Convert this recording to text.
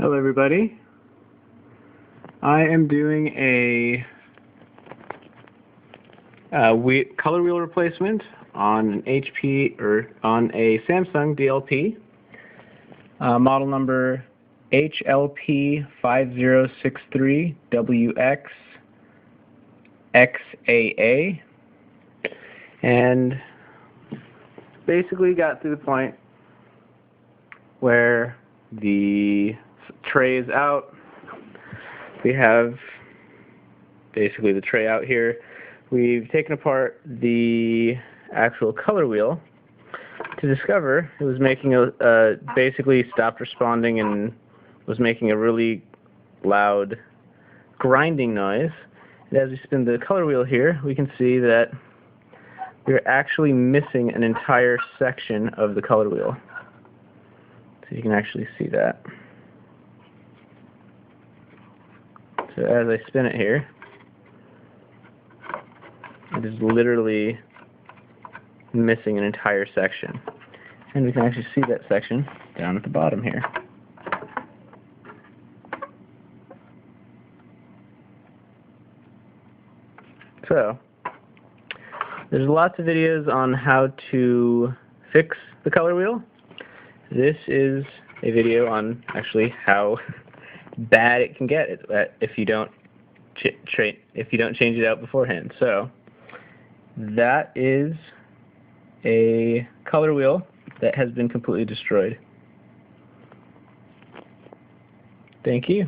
Hello everybody. I am doing a color wheel replacement on an HP or on a Samsung DLP model number HLP5063WX XAA, and basically got to the point where the tray is out. We have basically the tray out here. We've taken apart the actual color wheel to discover it was making basically stopped responding and was making a really loud grinding noise. And as we spin the color wheel here, we can see that we're actually missing an entire section of the color wheel. So you can actually see that. So as I spin it here, it is literally missing an entire section. And we can actually see that section down at the bottom here. So, there's lots of videos on how to fix the color wheel. This is a video on actually how bad it can get if you don't change it out beforehand. So that is a color wheel that has been completely destroyed. Thank you.